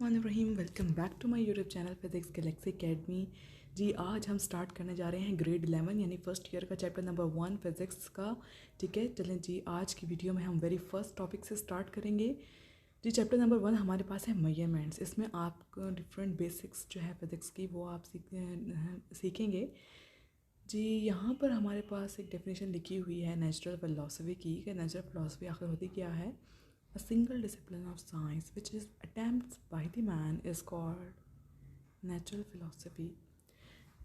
Rahim welcome back to my YouTube channel physics galaxy academy. जी आज हम start करने जा रहे हैं ग्रेड 11 यानी फर्स्ट ईयर का चैप्टर नंबर 1 फिज़िक्स का। ठीक है, चलें जी आज की वीडियो में हम वेरी फर्स्ट टॉपिक से स्टार्ट करेंगे। जी चैप्टर नंबर 1 हमारे पास है मेजरमेंट्स। इसमें आपको डिफरेंट बेसिक्स जो है फिज़िक्स की वो आप सीखेंगे। जी यहाँ पर हमारे पास एक डेफिनेशन लिखी हुई है नेचुरल फिलॉसफी की कि नेचुरल फिलॉसफी आखिर होती क्या है। A single discipline of science which is attempts by the man is called natural philosophy।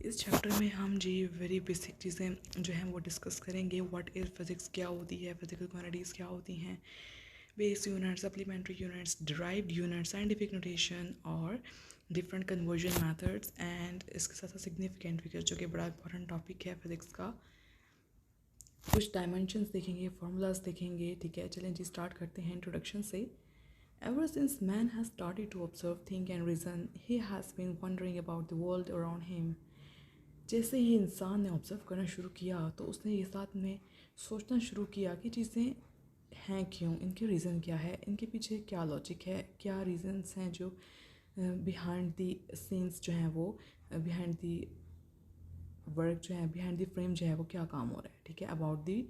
इस चैप्टर में हम जी वेरी बेसिक चीज़ें जो हैं वो डिस्कस करेंगे। व्हाट इज़ फिज़िक्स, क्या होती है, फिजिकल क्वांटिटीज़ क्या होती हैं, base units, supplementary units, derived units, scientific notation और डिफरेंट कन्वर्जन मेथड्स एंड इसके साथ साथ सिग्निफिकेंट फिगर्स जो कि बड़ा इंपॉर्टेंट टॉपिक है फिज़िक्स का। कुछ डायमेंशंस देखेंगे, फार्मूलाज देखेंगे। ठीक है, चलें जी स्टार्ट करते हैं इंट्रोडक्शन से। Ever since man has started to observe, think and reason he has been wondering about the world around him. जैसे ही इंसान ने ऑब्ज़र्व करना शुरू किया तो उसने ये साथ में सोचना शुरू किया कि चीज़ें हैं क्यों, इनके रीज़न क्या है, इनके पीछे क्या लॉजिक है, क्या रीजंस हैं जो बिहाइंड दी सीन्स जो हैं वो बिहाइंड दी वर्क जो है बिहाइंड द फ्रेम जो है वो क्या काम हो रहा है। ठीक है, about the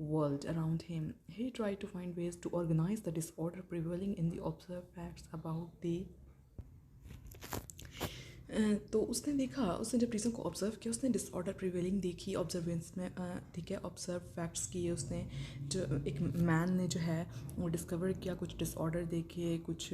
world around him he try to find ways to organise the disorder prevailing in the observe facts about the. तो उसने देखा, उसने जब रीज़न को ऑब्जर्व किया उसने डिसऑर्डर प्रिवेलिंग देखी ऑब्जर्वेंस में। ठीक है, ऑब्जर्व फैक्ट्स किए उसने। जो एक मैन ने जो है वो डिस्कवर किया, कुछ डिसऑर्डर देखे, कुछ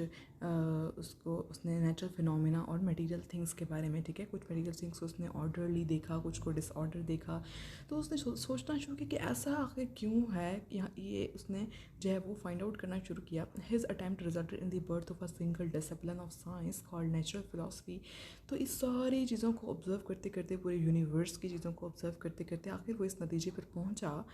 उसको उसने नेचुरल फिनोमिना और मटेरियल थिंग्स के बारे में। ठीक है, कुछ मटेरियल थिंग्स को उसने ऑर्डरली देखा, कुछ को डिसऑर्डर देखा। तो उसने सोचना शुरू किया कि ऐसा आखिर क्यों है। यहाँ ये उसने जो है वो फाइंड आउट करना शुरू किया। His attempt resulted in the birth of a single discipline of science called natural philosophy. तो इस सारी चीज़ों को ऑब्ज़र्व करते करते, पूरे यूनिवर्स की चीज़ों को ऑब्ज़र्व करते करते आखिर वो इस नतीजे पर पहुंचा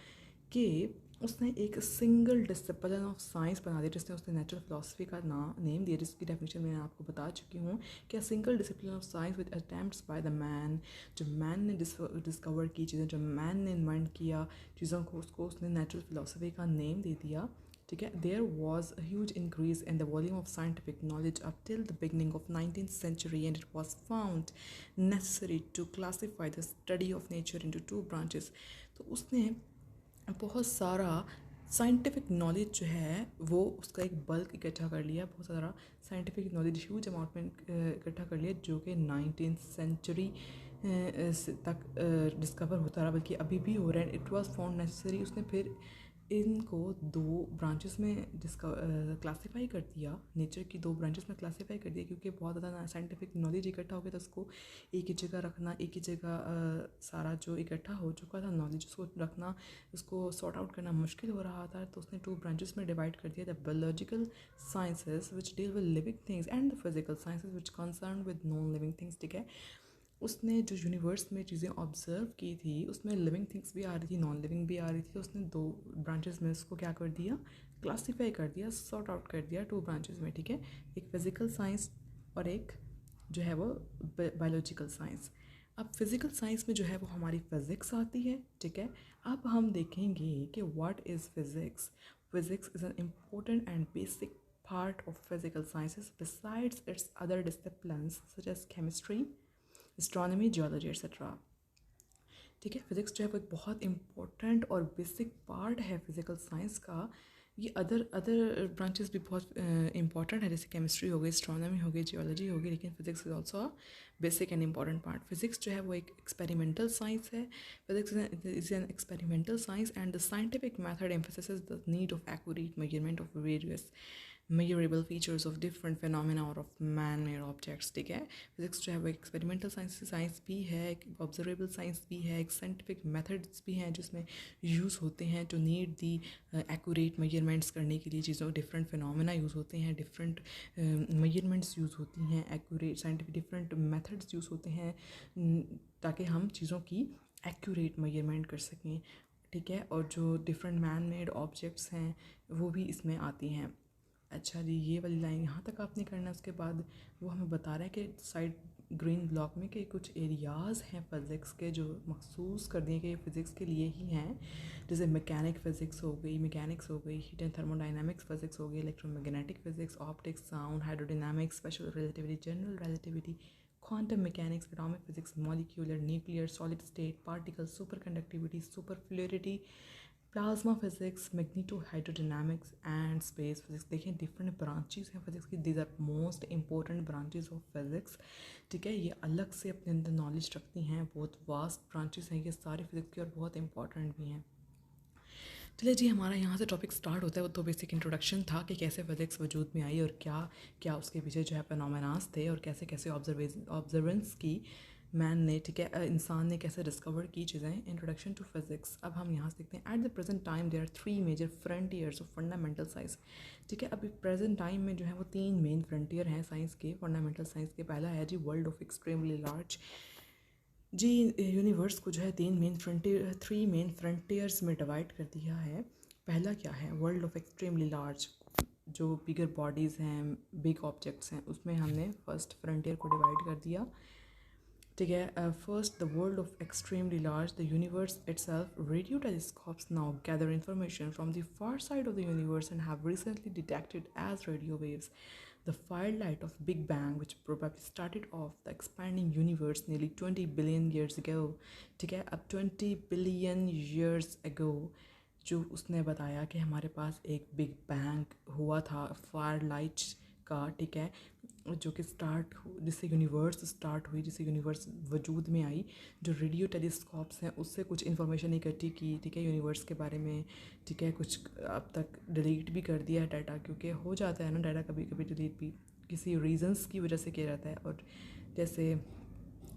कि उसने एक सिंगल डिसिप्लिन ऑफ साइंस बना दिया, जिसने उसने नेचुरल फिलॉसफी का नेम दिया, जिसकी डेफिनेशन मैंने आपको बता चुकी हूँ कि single discipline of science with attempts by the man. जो मैन ने डिस्कवर की चीज़ें, जो मैन ने इन्वेंट किया चीज़ों को, उसको उसने नेचुरल फिलॉसफी का नेम दे दिया। ठीक है, there was a huge increase in the volume of scientific knowledge up till the beginning of 19th century and it was found necessary to classify the study of nature into two branches। तो उसने बहुत सारा scientific knowledge जो है वो उसका एक bulk इकट्ठा कर लिया, बहुत सारा साइंटिफिक नॉलेज ह्यूज अमाउंट में इकट्ठा कर लिया, जो कि 19th सेंचुरी तक डिस्कवर होता रहा, बल्कि अभी भी हो रहा है। इट वाज फाउंड नेसेसरी, उसने फिर इनको दो ब्रांचेस में क्लासीफाई कर दिया, नेचर की दो ब्रांचेस में क्लासीफाई कर दिया, क्योंकि बहुत ज़्यादा साइंटिफिक नॉलेज इकट्ठा हो गया था। उसको एक ही जगह रखना, एक ही जगह सारा जो इकट्ठा हो चुका था नॉलेज उसको रखना, उसको सॉर्ट आउट करना मुश्किल हो रहा था। तो उसने टू ब्रांचेस में डिवाइड कर दिया, the biological sciences which deal with living things and the physical sciences which concern with non living things. ठीक है, उसने जो यूनिवर्स में चीज़ें ऑब्जर्व की थी उसमें लिविंग थिंग्स भी आ रही थी, नॉन लिविंग भी आ रही थी। तो उसने दो ब्रांचेस में उसको क्या कर दिया, क्लासीफाई कर दिया, सॉर्ट आउट कर दिया टू ब्रांचेस में। ठीक है, एक फिज़िकल साइंस और एक जो है वो बायोलॉजिकल साइंस। अब फिज़िकल साइंस में जो है वो हमारी फिज़िक्स आती है। ठीक है, अब हम देखेंगे कि what is physics. Physics is an important and basic part of physical sciences besides its other disciplines such as chemistry, astronomy, geology etcetera. ठीक है, फिज़िक्स जो है वो एक बहुत इंपॉर्टेंट और बेसिक पार्ट है फिज़िकल साइंस का। ये अदर ब्रांचेस भी बहुत इंपॉर्टेंट है, जैसे केमिस्ट्री हो गई, एस्ट्रोनॉमी हो गई, जियोलॉजी हो गई, लेकिन physics is also a basic and important part. Physics जो है वो एक एक्सपेरिमेंटल साइंस है। Physics is an experimental science and the scientific method emphasises the need of accurate measurement of various measurable features of different phenomena or of man-made objects। ठीक है, physics जो है वो एक्सपेरिमेंटल साइंस भी है, एक observable science भी है, एक साइंटिफिक मेथड्स भी हैं जिसमें यूज़ होते हैं to need the accurate measurements करने के लिए। चीज़ों डिफरेंट फिनोमेना यूज़ होते हैं, डिफरेंट मेजरमेंट्स यूज़ होती हैं, accurate scientific different methods use होते हैं ताकि हम चीज़ों की एक्यूरेट मेजरमेंट कर सकें। ठीक है, और जो डिफरेंट मैन मेड ऑब्जेक्ट्स हैं वो भी इसमें आती हैं। अच्छा जी, ये वाली लाइन यहाँ तक आपने करना है। उसके बाद वो हमें बता रहा है कि साइड ग्रीन ब्लॉक में कि कुछ एरियाज़ हैं फ़िज़िक्स के जो मखसूस कर दिए गए फ़िज़िक्स के लिए ही हैं, जैसे मैकेनिक फ़िज़िक्स हो गई, मैकेनिक्स हो गई, हीट एंड थर्मोडाइनमिक्स फ़िज़िक्स हो गई, electromagnetic physics, optics, sound, hydrodynamics, special relativity, general relativity, quantum mechanics, atomic physics, molecular, nuclear, solid state, particle, superconductivity, superfluidity, plasma physics, magnetohydrodynamics and space physics. देखें different branches हैं physics की, these are most important branches of physics. ठीक है, ये अलग से अपने अंदर नॉलेज रखती हैं, बहुत वास्ट ब्रांचेस हैं ये सारी फिजिक्स की और बहुत इंपॉर्टेंट भी हैं। चलिए जी, हमारा यहाँ से टॉपिक स्टार्ट होता है। वो तो बेसिक इंट्रोडक्शन था कि कैसे फिजिक्स वजूद में आई और क्या क्या उसके पीछे जो है फेनोमेनास थे और कैसे कैसे ऑब्जर्वेंस की मैन ने, ठीक है, इंसान ने कैसे डिस्कवर की चीज़ें। Introduction to physics. अब हम यहाँ से देखते हैं, at the present time there are 3 major frontiers of fundamental science. ठीक है, अभी प्रेजेंट टाइम में जो है वो 3 मेन फ्रंटियर हैं साइंस के, फंडामेंटल साइंस के। पहला है जी वर्ल्ड ऑफ एक्सट्रीमली लार्ज। जी, यूनिवर्स को जो है 3 मेन फ्रंटियर्स में डिवाइड कर दिया है। पहला क्या है, वर्ल्ड ऑफ एक्सट्रीमली लार्ज, जो बिगर बॉडीज़ हैं, बिग ऑब्जेक्ट्स हैं, उसमें हमने फर्स्ट फ्रंटियर को डिवाइड कर दिया। ठीक है, first the world of extremely large, the universe itself. Radio telescopes now gather information from the far side of the universe and have recently detected as radio waves the firelight of Big Bang, which probably started off the expanding universe nearly 20 billion years ago. ठीक है, अब 20 billion years ago जो उसने बताया कि हमारे पास एक big bang हुआ था फायरलाइट का, ठीक है, जो कि जिससे यूनिवर्स स्टार्ट हुई, जिससे यूनिवर्स वजूद में आई। जो रेडियो टेलीस्कोप्स हैं उससे कुछ इन्फॉर्मेशन इकट्ठी की, ठीक है, यूनिवर्स के बारे में। ठीक है, कुछ अब तक डिलीट भी कर दिया है डाटा, क्योंकि हो जाता है ना डाटा कभी कभी डिलीट भी, किसी रीजंस की वजह से किया जाता है। और जैसे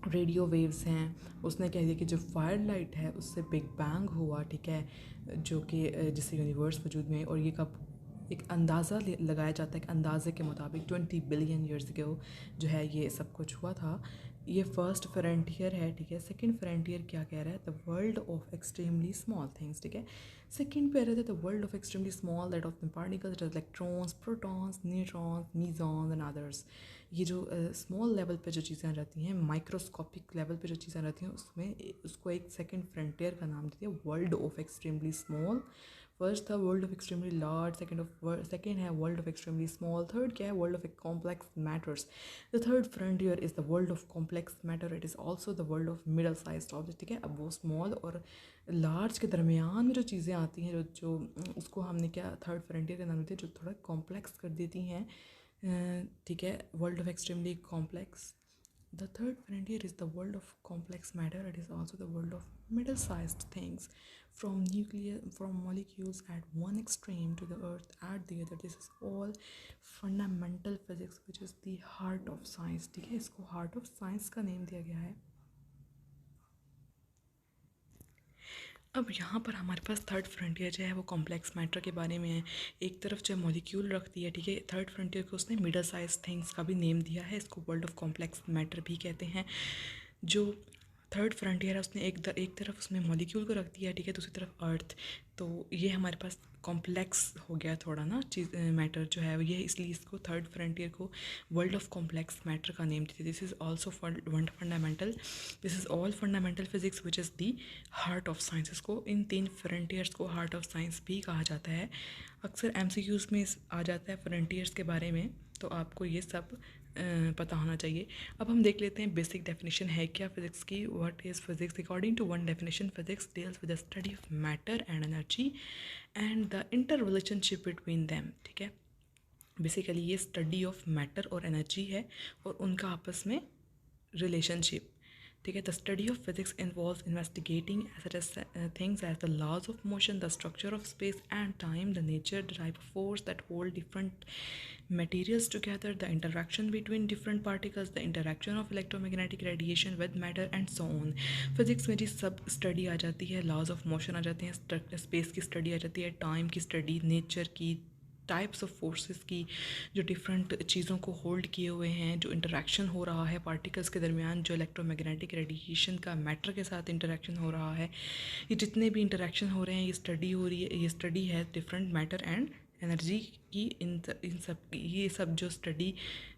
रेडियो वेव्स हैं, उसने कह दिया कि जो फायर लाइट है उससे बिग बैंग हुआ, ठीक है, जो कि जिससे यूनिवर्स वजूद में। और ये कब एक अंदाज़ा लगाया जाता है, एक अंदाजे के मुताबिक 20 बिलियन ईयर्स अगो जो है ये सब कुछ हुआ था। ये फर्स्ट फ्रंटियर है, ठीक है। सेकंड फ्रंटियर क्या कह रहा है, the world of extremely small things, ठीक है। सेकंड पे रहते the world of extremely small, that of the particles, electrons, protons, neutrons, mesons and others. ये जो स्मॉल लेवल पे जो चीज़ें रहती हैं, माइक्रोस्कोपिक लेवल पे जो चीज़ें रहती हैं, उसमें उसको एक सेकंड फ्रंटियर का नाम देते हैं, world of extremely small. First था world of extremely large, second है world of extremely small, third क्या है, world of complex matters. The third frontier is the world of complex matter, it is also the world of middle size object, ठीक है। अब वो small और large के दरमियान में जो चीज़ें आती हैं, जो उसको हमने क्या थर्ड फ्रंटियर का नाम देते हैं, जो थोड़ा कॉम्प्लेक्स कर देती हैं, ठीक है, world of extremely complex. The third frontier is the world of complex matter. It is also the world of middle-sized things, from molecules at one extreme to the earth at the other. This is all fundamental physics, which is the heart of science. ठीक है, इसको heart of science का name दिया गया है। अब यहाँ पर हमारे पास थर्ड फ्रंटियर जो है वो कॉम्प्लेक्स मैटर के बारे में है। एक तरफ जो मॉलिक्यूल रखती है, ठीक है, थर्ड फ्रंटियर को उसने मिडल साइज थिंग्स का भी नेम दिया है, इसको वर्ल्ड ऑफ कॉम्प्लेक्स मैटर भी कहते हैं। जो थर्ड फ्रंटियर है उसने एक तरफ उसमें मॉलिक्यूल को रख दिया, ठीक है, दूसरी तरफ अर्थ। तो ये हमारे पास कॉम्प्लेक्स हो गया थोड़ा ना चीज़, मैटर जो है ये, इसलिए इसको थर्ड फ्रंटियर को वर्ल्ड ऑफ कॉम्प्लेक्स मैटर का नेम देते। This is also fundamental, this is all fundamental physics which is the heart of science. इसको इन 3 फ्रंटियर्स को हार्ट ऑफ साइंस भी कहा जाता है। अक्सर MCQs में आ जाता है फ्रंटियर्स के बारे में, तो आपको ये सब पता होना चाहिए। अब हम देख लेते हैं बेसिक डेफिनेशन है क्या फ़िज़िक्स की। What is physics? According to one definition, physics deals with the study of matter and energy and the interrelationship between them, ठीक है। बेसिकली ये स्टडी ऑफ मैटर और एनर्जी है और उनका आपस में रिलेशनशिप, ठीक है। The study of physics involves investigating such as things as the laws of motion, the structure of space and time, the nature, the type of force that hold different materials together, the interaction between different particles, the interaction of electromagnetic radiation with matter and so on. Physics में जी सब study आ जाती है, laws of motion आ जाते हैं, space की study आ जाती है, time की स्टडी, नेचर की, टाइप्स ऑफ फोर्सेस की, जो डिफरेंट चीज़ों को होल्ड किए हुए हैं, जो इंटरेक्शन हो रहा है पार्टिकल्स के दरमियान, जो इलेक्ट्रोमैग्नेटिक रेडिएशन का मैटर के साथ इंटरेक्शन हो रहा है, ये जितने भी इंटरेक्शन हो रहे हैं ये स्टडी हो रही है, ये स्टडी है डिफरेंट मैटर एंड एनर्जी की, इन सब ये सब जो स्टडी,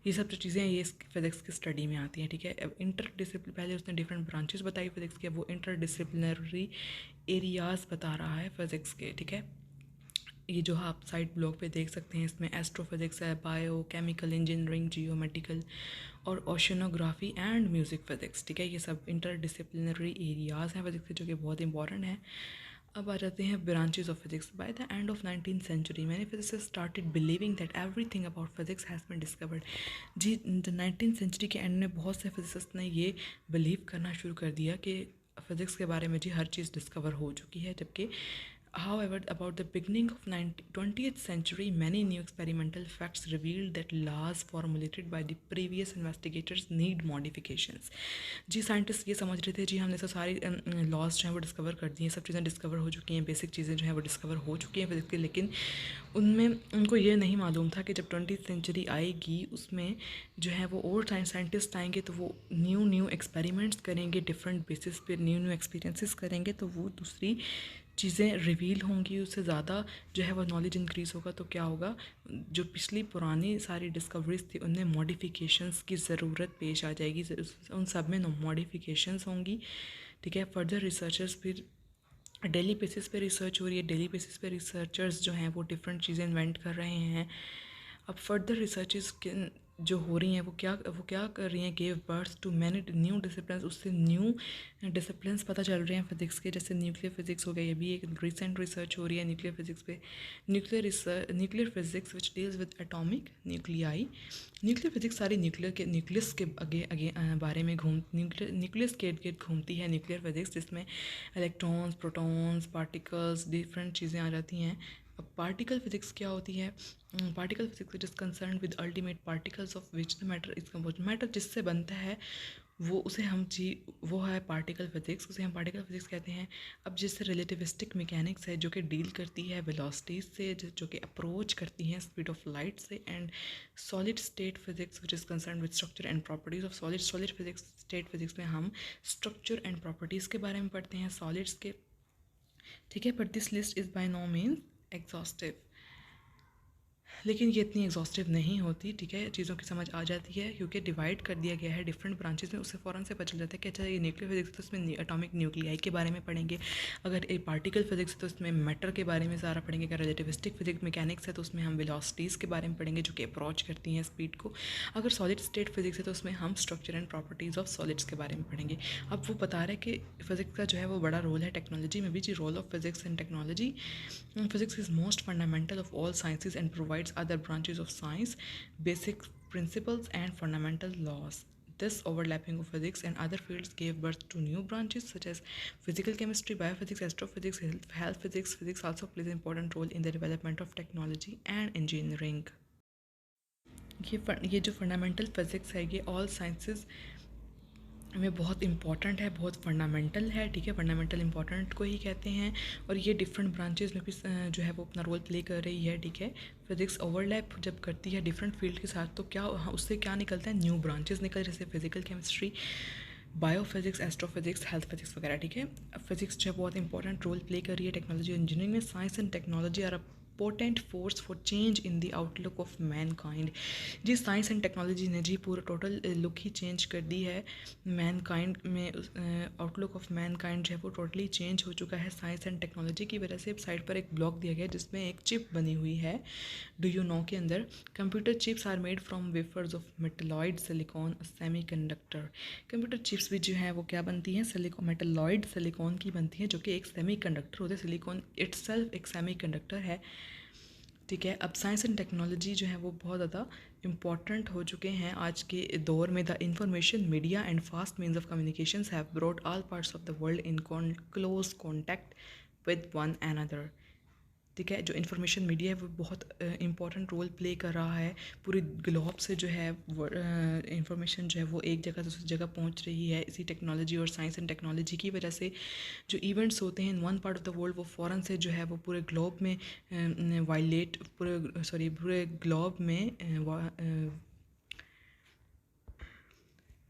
ये सब जो चीज़ें ये फिज़िक्स की स्टडी में आती हैं, ठीक है। अब इंटरडिसिप्लिन, पहले उसने डिफरेंट ब्रांचेस बताई फिज़िक्स के, वो इंटरडिसिप्लिनरी एरियाज़ बता रहा है फिज़िक्स के, ठीक है। ये जो आप साइड ब्लॉग पे देख सकते हैं, इसमें एस्ट्रोफिज़िक्स है, बायो केमिकल इंजीनियरिंग, जियोमेट्रिकल और ओशनोग्राफी एंड म्यूज़िक फ़िज़िक्स, ठीक है। ये सब इंटरडिसिप्लिनरी एरियाज़ हैं फिज़िक्स के, जो कि बहुत इंपॉर्टेंट हैं। अब आ जाते हैं branches of physics. By the end of 19th century many physicist started believing that everything about physics has been discovered. जी, 19th सेंचुरी के एंड में बहुत से फिजिसिस्ट ने ये बिलीव करना शुरू कर दिया कि फ़िज़िक्स के बारे में जी हर चीज़ डिस्कवर हो चुकी है, जबकि however about the beginning of 20th century many new experimental facts revealed that laws formulated by the previous investigators need modifications। Ji scientist ये समझ रहे थे जी हमने तो सारी लॉज जो हैं वो डिस्कवर कर दी हैं, सब चीज़ें डिस्कवर हो चुकी हैं, बेसिक चीज़ें जो हैं वो डिस्कवर हो चुकी हैं फिज़िक्स की, लेकिन उनमें उनको ये नहीं मालूम था कि जब 20th सेंचुरी आएगी उसमें जो है वो और साइंटिस्ट आएंगे तो वो न्यू एक्सपेरिमेंट्स करेंगे, डिफरेंट बेसिस पे न्यू एक्सपीरियंसेस करेंगे, तो वो दूसरी चीज़ें रिवील होंगी, उससे ज़्यादा जो है वो नॉलेज इंक्रीज़ होगा। तो क्या होगा, जो पिछली पुरानी सारी डिस्कवरीज थी उनमें मॉडिफिकेशंस की ज़रूरत पेश आ जाएगी, उन सब में मॉडिफिकेशंस होंगी, ठीक है। फर्दर रिसर्चर्स फिर डेली बेसिस पे रिसर्च हो रही है, डेली बेसिस पे रिसर्चर्स जो हैं वो डिफरेंट चीज़ें इन्वेंट कर रहे हैं। अब फर्दर रिसर्चेस जो हो रही हैं वो क्या कर रही हैं, gave birth to many new discipline, उससे न्यू डिसिप्लिन्स पता चल रहे हैं फिज़िक्स के, जैसे न्यूक्लियर फिज़िक्स हो गया, ये भी एक रिसेंट रिसर्च हो रही है न्यूक्लियर फिज़िक्स पे। Nuclear physics which deals with atomic nuclei. Nuclear physics सारी न्यूक्लियस के आगे बारे में न्यूक्लियस के इर्द गिर्द घूमती है न्यूक्लियर फिज़िक्स, जिसमें इलेक्ट्रॉन्स, प्रोटॉन्स, पार्टिकल्स, डिफरेंट चीज़ें आ जाती हैं। अब पार्टिकल फिज़िक्स क्या होती है, particle physics is concern with ultimate particles of which the matter is compose. Matter जिससे बनता है वो उसे हम वो है पार्टिकल फिज़िक्स, उसे हम पार्टिकल फिज़िक्स कहते हैं। अब जिससे रिलेटिविस्टिक मैकेनिक्स है जो कि डील करती है वेलोसिटीज़ से, जो कि अप्रोच करती हैं स्पीड ऑफ लाइट से, and solid state physics which is concern with structure and properties of solid physics. State physics में हम स्ट्रक्चर एंड प्रॉपर्टीज़ के बारे में पढ़ते हैं सॉलिड्स के, ठीक है। But this list is by no means exhaustive, लेकिन ये इतनी एग्जॉस्टिव नहीं होती, ठीक है। चीज़ों की समझ आ जाती है क्योंकि डिवाइड कर दिया गया है डिफरेंट ब्रांचेस में, उससे फ़ौरन से पता चल जाता है कि अच्छा ये न्यूक्लियर फिज़िक्स तो इसमें एटॉमिक न्यूक्लियाई के बारे में पढ़ेंगे, अगर ये पार्टिकल फिज़िक्स तो इसमें मैटर के बारे में सारा पढ़ेंगे, अगर रिलेटिविस्टिक फिजिक्स मैकेनिक्स है तो उसमें हम वेलोसिटीज़ के बारे में पढ़ेंगे जो कि अप्रोच करती हैं स्पीड को, अगर सॉलिड स्टेट फिज़िक्स है तो उसमें हम structure and properties of solids के बारे में पढ़ेंगे। अब वो बता रहे हैं कि फ़िज़िक्स का जो है वो बड़ा रोल है टेक्नोलॉजी में भी जी, role of physics and technology. Physics is most fundamental of all sciences and provides other branches of science basic principles and fundamental laws. This overlapping of physics and other fields gave birth to new branches such as physical chemistry, biophysics, astrophysics, health physics. Physics also plays an important role in the development of technology and engineering. ये जो fundamental physics है ये all sciences में बहुत important है, बहुत fundamental है, ठीक है। फंडामेंटल इंपॉर्टेंट को ही कहते हैं, और ये डिफरेंट ब्रांचेस में भी जो है वो अपना रोल प्ले कर रही है, ठीक है। फिज़िक्स ओवरलैप जब करती है डिफरेंट फील्ड के साथ तो क्या उससे क्या निकलता है, न्यू ब्रांचेस निकल, जैसे physical chemistry, biophysics, astrophysics, health physics वगैरह, ठीक है। फिज़िक्स जो है बहुत इंपॉर्टेंट रोल प्ले कर रही है टेक्नोलॉजी इंजीनियरिंग में। Science and technology are a potent force for change in the outlook of mankind. जी साइंस एंड टेक्नोलॉजी ने जी पूरा टोटल लुक ही चेंज कर दी है मैन काइंड में, आउटलुक ऑफ मैन काइंड जो है वो टोटली चेंज हो चुका है साइंस एंड टेक्नोलॉजी की वजह से। साइड पर एक ब्लॉक दिया गया है जिसमें एक चिप बनी हुई है, डू यू नो के अंदर computer chips are made from wafers of metalloid silicon semiconductor. Computer chips भी जो है वो क्या बनती हैं, मेटलॉइड सिलिकॉन की बनती हैं, जो कि एक सेमी कंडक्टर होता है। सिलिकॉन इट्सल्फ एक सेमी कंडक्टर है, ठीक है। अब साइंस एंड टेक्नोलॉजी जो है वो बहुत ज़्यादा इंपॉर्टेंट हो चुके हैं आज के दौर में। The information media and fast means of communications have brought all parts of the world in close contact with one another, ठीक है। जो इन्फॉर्मेशन मीडिया है वो बहुत इंपॉर्टेंट रोल प्ले कर रहा है, पूरी ग्लोब से जो है इंफॉर्मेशन जो है वो एक जगह से दूसरी जगह पहुंच रही है इसी टेक्नोलॉजी और साइंस एंड टेक्नोलॉजी की वजह से। जो इवेंट्स होते हैं in one part of the world वो फ़ौरन से जो है वो पूरे ग्लोब में पूरे ग्लोब में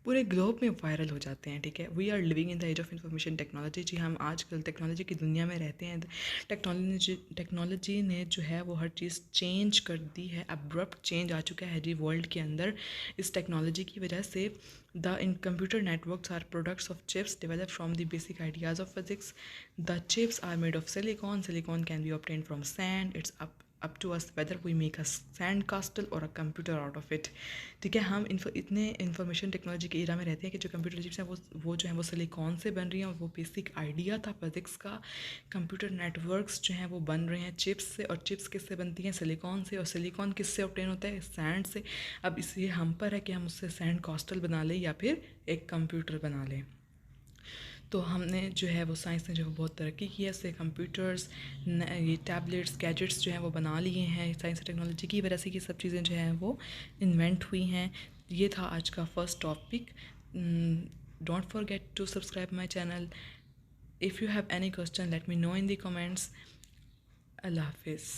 पूरे ग्लोब में वायरल हो जाते हैं, ठीक है। We are living in the age of information technology. जी, हम आजकल टेक्नोलॉजी की दुनिया में रहते हैं। टेक्नोलॉजी ने जो है वो हर चीज़ चेंज कर दी है, अब्रप्ट चेंज आ चुका है जी वर्ल्ड के अंदर। इस टेक्नोलॉजी की वजह से the in computer networks are products of chips develop from the basic ideas of physics. The chips are made of silicon. Silicon can be obtain from sand. It's up to us whether we make a sand castle or a computer out of it, ठीक है। हम इतने information technology के era में रहते हैं कि जो कंप्यूटर चिप्स हैं वो जो हैं वो सिलिकॉन से बन रही हैं, और वो बेसिक आइडिया था फिज़िक्स का। कंप्यूटर नेटवर्क्स जो हैं वो बन रहे हैं चिप्स से, और चिप्स किससे बनती हैं? सिलिकॉन से, और सिलिकॉन किससे ऑब्टेन होता है? सैंड से। अब इसलिए हम पर है कि हम उससे सैंड कास्टल बना लें या फिर एक कंप्यूटर बना लें। तो हमने जो है वो साइंस ने जो है बहुत तरक्की की है, इससे कंप्यूटर्स, ये टैबलेट्स, गैजेट्स जो हैं वो बना लिए हैं। साइंस टेक्नोलॉजी की वजह से ये सब चीज़ें जो हैं वो इन्वेंट हुई हैं। ये था आज का first topic. Don't forget to subscribe my channel. If you have any question let me know in the comments. अल्लाह हाफिज़।